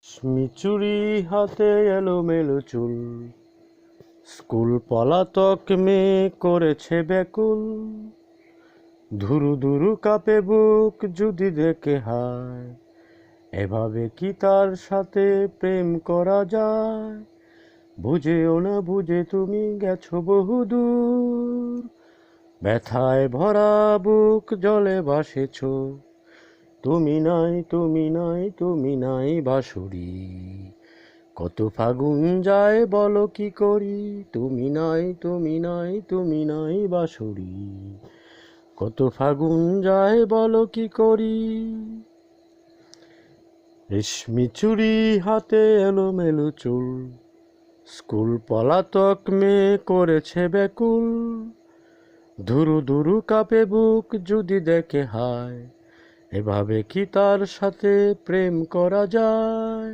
মিচুরি হাতে এলোমেলো চুল, স্কুল পলাতক মেয়ে করেছে ব্যাকুল। ধুরু ধুরু কাঁপে বুক যদি দেখে হায়, এভাবে কি তার সাথে প্রেম করা যায়? বুঝেও না বুঝে তুমি গেছো বহুদূর, ব্যথায় ভরা বুক জলে ভাসেছ। তুমি নাই, তুমি নাই, তুমি নাই বাঁশরি। কত ফাগুন যায় বলো কি করি, তুমি নাই, তুমি নাই, তুমি নাই বাঁশরি। কত ফাগুন যায় বলো কি করি। রেশমি চুড়ি হাতে এলোমেলো চুল, স্কুল পলাতক মেয়ে করেছে ব্যাকুল। ধুরু ধুরু কাঁপে বুক যদি দেখে হায়, এভাবে কি তার সাথে প্রেম করা যায়?